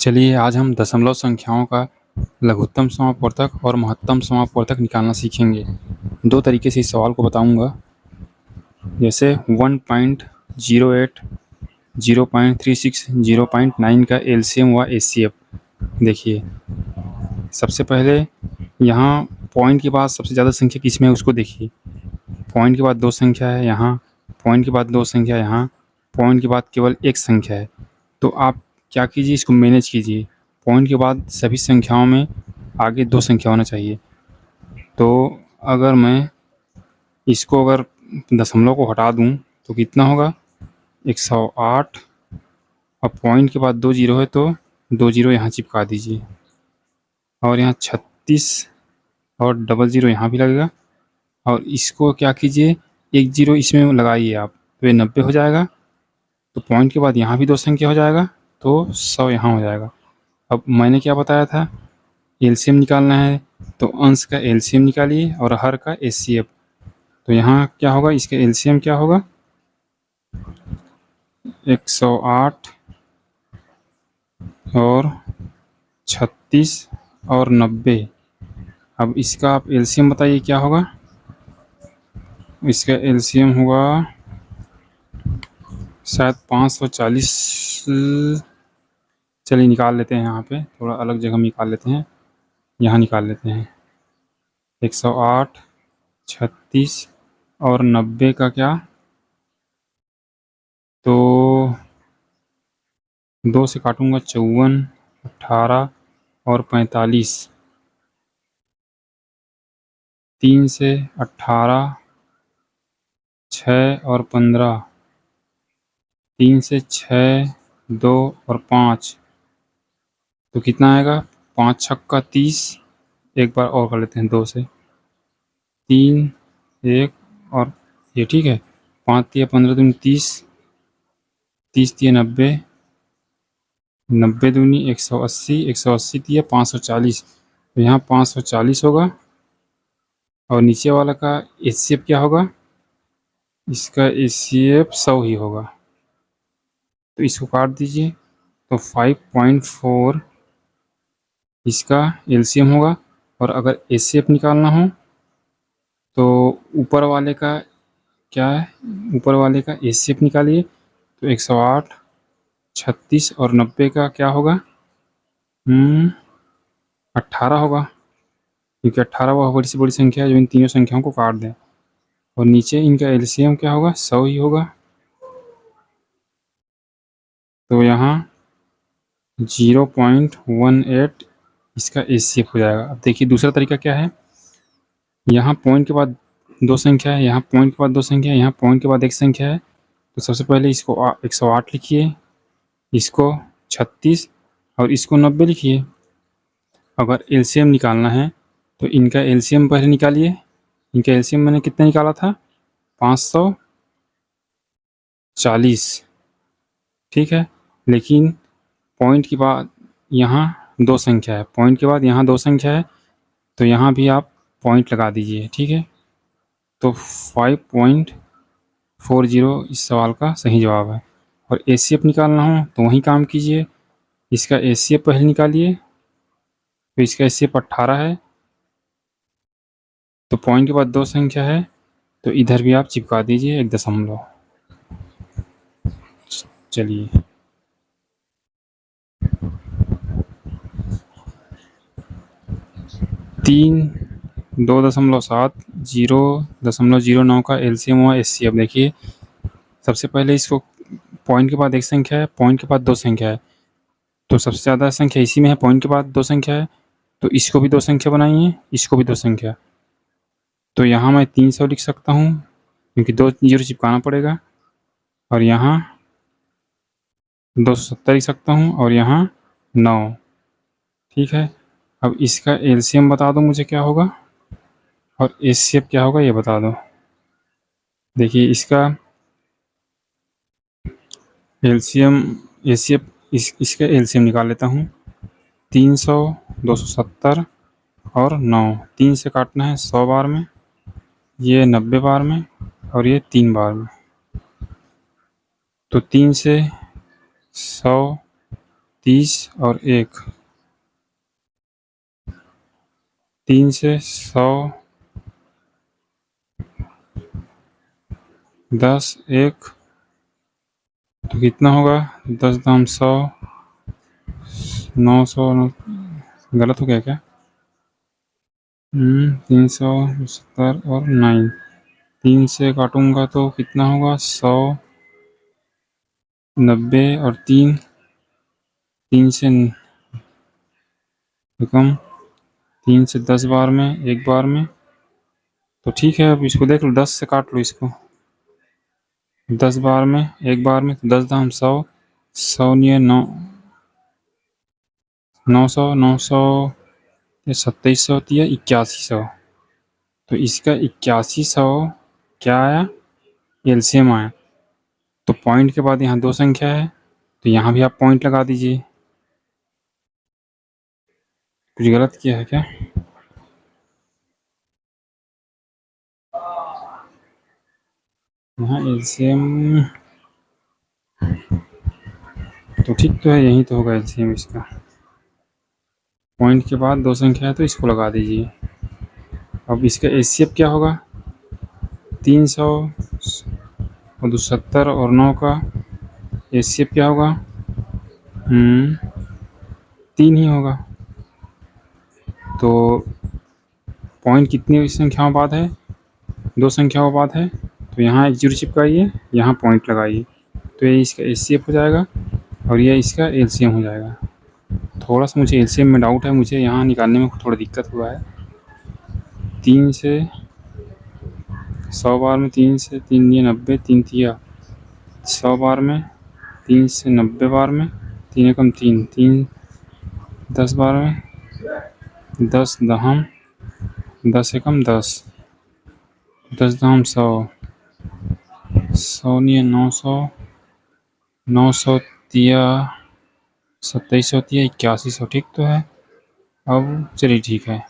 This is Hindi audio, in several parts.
चलिए आज हम दशमलव संख्याओं का लघुत्तम समापवर्तक और महत्तम समापवर्तक निकालना सीखेंगे। दो तरीके से इस सवाल को बताऊंगा। जैसे 1.08, 0.36, 0.9 का एलसीएम व एचसीएफ। देखिए, सबसे पहले यहाँ पॉइंट के बाद सबसे ज़्यादा संख्या किस में है उसको देखिए। पॉइंट के बाद दो संख्या है यहाँ, पॉइंट के बाद दो संख्या यहाँ, पॉइंट के बाद केवल एक संख्या है। तो आप क्या कीजिए, इसको मैनेज कीजिए। पॉइंट के बाद सभी संख्याओं में आगे दो संख्या होना चाहिए। तो अगर मैं इसको अगर दशमलव को हटा दूं तो कितना होगा, 108। और पॉइंट के बाद 2 जीरो है तो 2 जीरो यहाँ चिपका दीजिए, और यहाँ 36 और डबल ज़ीरो यहाँ भी लगेगा। और इसको क्या कीजिए, 1 जीरो इसमें लगाइए आप, तो ये 90 हो जाएगा। तो पॉइंट के बाद यहाँ भी दो संख्या हो जाएगा, तो 100 यहाँ हो जाएगा। अब मैंने क्या बताया था, एलसीएम निकालना है, तो अंश का एलसीएम निकालिए और हर का एचसीएफ। तो यहाँ क्या होगा, इसका एलसीएम क्या होगा, 108 और 36 और 90। अब इसका आप एलसीएम बताइए क्या होगा। इसका एलसीएम होगा शायद 540। चलिए निकाल लेते हैं, यहाँ पे थोड़ा अलग जगह में निकाल लेते हैं, यहाँ निकाल लेते हैं। 108, 36 और 90 का क्या, तो 2 से काटूंगा 54, 18 और 45। 3 से 18, 6 और 15, 3 से 6, 2 और 5, तो कितना आएगा, 5 छक्का 30। एक बार और कर लेते हैं, 2 से 3, 1 और ये ठीक है। 5 तिया 15 दूनी 30, 30 तिया 90, 90 दूनी 180, 180 तिया 540। तो यहाँ 540 होगा। और नीचे वाला का एचसीएफ क्या होगा, इसका एचसीएफ 100 ही होगा। तो इसको काट दीजिए, तो 5.4 इसका एलसीएम होगा। और अगर एचसीएफ निकालना हो तो ऊपर वाले का क्या है, ऊपर वाले का एचसीएफ निकालिए। तो 108, 36 और 90 का क्या होगा, 18 होगा, क्योंकि 18 वह बड़ी से बड़ी संख्या है जो इन तीनों संख्याओं को काट दें। और नीचे इनका एलसीएम क्या होगा, 100 ही होगा। तो यहाँ 0.18 इसका एचसीएफ हो जाएगा। अब देखिए दूसरा तरीका क्या है, यहाँ पॉइंट के बाद दो संख्या है, यहाँ पॉइंट के बाद दो संख्या है, यहाँ पॉइंट के बाद एक संख्या है। तो सबसे पहले इसको 108 लिखिए, इसको 36 और इसको 90 लिखिए। अगर एलसीएम निकालना है तो इनका एलसीएम पहले निकालिए। इनका एलसीएम मैंने कितना निकाला था, 540, ठीक है। लेकिन पॉइंट के बाद यहाँ दो संख्या है, पॉइंट के बाद यहाँ दो संख्या है, तो यहाँ भी आप पॉइंट लगा दीजिए, ठीक है। तो 5.40 इस सवाल का सही जवाब है। और एचसीएफ निकालना हो तो वही काम कीजिए, इसका एचसीएफ पहले निकालिए। तो इसका एचसीएफ 18 है, तो पॉइंट के बाद दो संख्या है, तो इधर भी आप चिपका दीजिए एक दशमलव। चलिए, तीन 2.7, 0.09 का एलसीएम हुआ एचसीएफ। देखिए सबसे पहले इसको पॉइंट के बाद एक संख्या है, पॉइंट के बाद दो संख्या है, तो सबसे ज़्यादा संख्या इसी में है, पॉइंट के बाद दो संख्या है। तो इसको भी दो संख्या बनाइए, इसको भी दो संख्या। तो यहाँ मैं 300 लिख सकता हूँ, क्योंकि 2 जीरो चिपकाना पड़ेगा। और यहाँ 270 लिख सकता हूँ, और यहाँ 9, ठीक है। अब इसका एलसीएम बता दो मुझे क्या होगा, और एचसीएफ क्या होगा ये बता दो। देखिए इसका एलसीएम एचसीएफ, इसका एलसीएम निकाल लेता हूँ। 300, 270 और 9, 3 से काटना है 100 बार में, ये 90 बार में, और ये 3 बार में। तो 3 से 100, 30 और 1, 3 से 100, 10, 1 तो कितना होगा? 10 दाम 100, 900, गलत हो गया क्या? 370 और 9, 3 से काटूंगा तो कितना होगा? 100, 90 और 3, 3 से कम, 3 से 10 बार में, एक बार में। तो ठीक है, अब इसको देख लो, 10 से काट लो इसको, 10 बार में, एक बार में, तो 10 दाम 100, 100 नहीं है 9, 900, 900, 2700 होती है 8100। तो इसका 8100 क्या आया? एलसीएम आया। तो पॉइंट के बाद यहाँ 2 संख्या है, तो यहाँ भी आप पॉइंट लगा दीजिए। कुछ गलत किया है क्या? यहाँ एलसीएम तो ठीक तो है, यही तो होगा एलसीएम इसका। पॉइंट के बाद 2 संख्या है तो इसको लगा दीजिए। अब इसका एचसीएफ क्या होगा? 300 और 270 और 9 का एचसीएफ क्या होगा? 3 ही होगा। तो पॉइंट कितनी संख्याओं बाद है? 2 संख्याओं बाद है। तो यहाँ एक जीरो चिपकाइए, यहाँ पॉइंट लगाइए, तो ये इसका एचसीएफ हो जाएगा और ये इसका एलसीएम हो जाएगा। थोड़ा सा मुझे एलसीएम में डाउट है, मुझे यहाँ निकालने में थोड़ा दिक्कत हुआ है। 3 से 100 बार में, 3 से 3 ये 90, 3 तिया 100 बार में, 3 से 90 बार में, 3 एकम 3, 3 10 बार में, 10 दहम, 10 एकम 10, 10 दहम 100, 100 नहीं है 900, 900 तिया 2700 तिया 8100, ठीक तो है। अब चलिए ठीक है,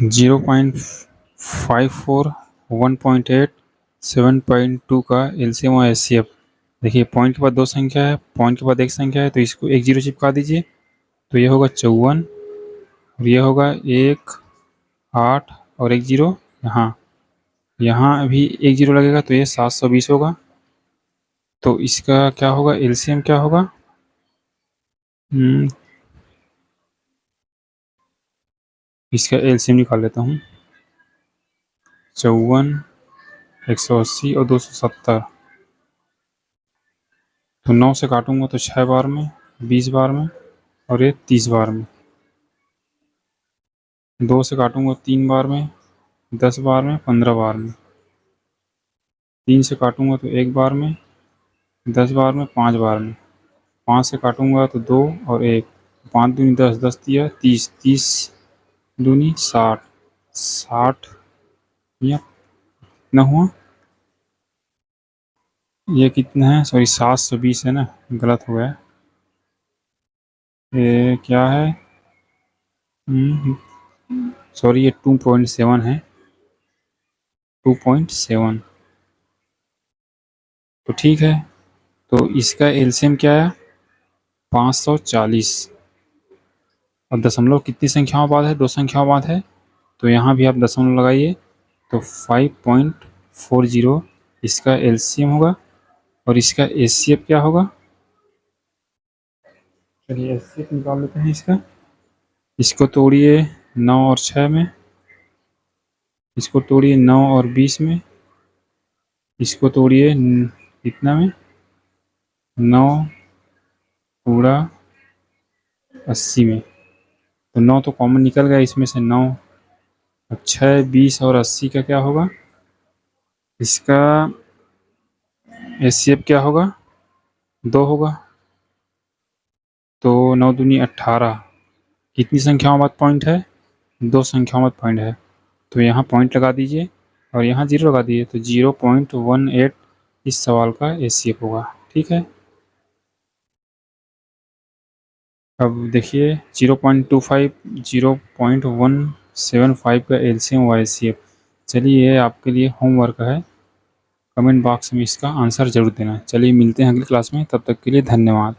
जीरो 0.54, 1.8, 7.2 का एलसीएम और एचसीएफ। देखिए पॉइंट के बाद 2 संख्या है, पॉइंट के बाद 1 संख्या है, तो इसको एक जीरो चिपका दीजिए, तो ये होगा 54 और ये होगा 1, 8 और एक जीरो यहाँ, यहाँ अभी एक जीरो लगेगा तो ये 720 होगा। तो इसका क्या होगा? एलसीएम क्या होगा? इसका एलसीएम निकाल लेता हूँ। 54, 180 और 270, तो 9 से काटूंगा तो 6 बार में, 20 बार में और ये 30 बार में। 2 से काटूंगा 3 बार में, 10 बार में, 15 बार में। 3 से काटूंगा तो 1 बार में, 10 बार में, 5 बार में। 5 से काटूंगा तो 2 और 1, 5 दूनी 10, 10 तिया 30, 30 दूनी 60, 60 या कितना हुआ? ये कितना है? सॉरी 720 है ना, गलत हो गया। ये क्या है? सॉरी ये 2.7 है, 2.7। तो ठीक है, तो इसका एलसीएम क्या है? 540। और दशमलव कितनी संख्याओं बाद है? 2 संख्याओं बाद है, तो यहाँ भी आप दशमलव लगाइए, तो 5.40 इसका एलसीएम होगा। और इसका एचसीएफ क्या होगा? चलिए एचसीएफ निकाल लेते हैं इसका। इसको तोड़िए 9 और 6 में, इसको तोड़िए 9 और 20 में, इसको तोड़िए कितना में? 9 पूरा 80 में। तो 9 तो कॉमन निकल गया इसमें से 9। अब 6, 20 और 80 का क्या होगा? इसका एचसीएफ क्या होगा? 2 होगा। तो 9 दूनी 18। कितनी संख्याओं बाद पॉइंट है? 2 संख्याओं बाद पॉइंट है, तो यहाँ पॉइंट लगा दीजिए और यहाँ 0 लगा दीजिए, तो 0.18 इस सवाल का एचसीएफ होगा। ठीक है, अब देखिए 0.25, 0.175 का एलसीएम और एचसीएफ। चलिए, ये आपके लिए होमवर्क है, कमेंट बॉक्स में इसका आंसर ज़रूर देना। चलिए मिलते हैं अगली क्लास में, तब तक के लिए धन्यवाद।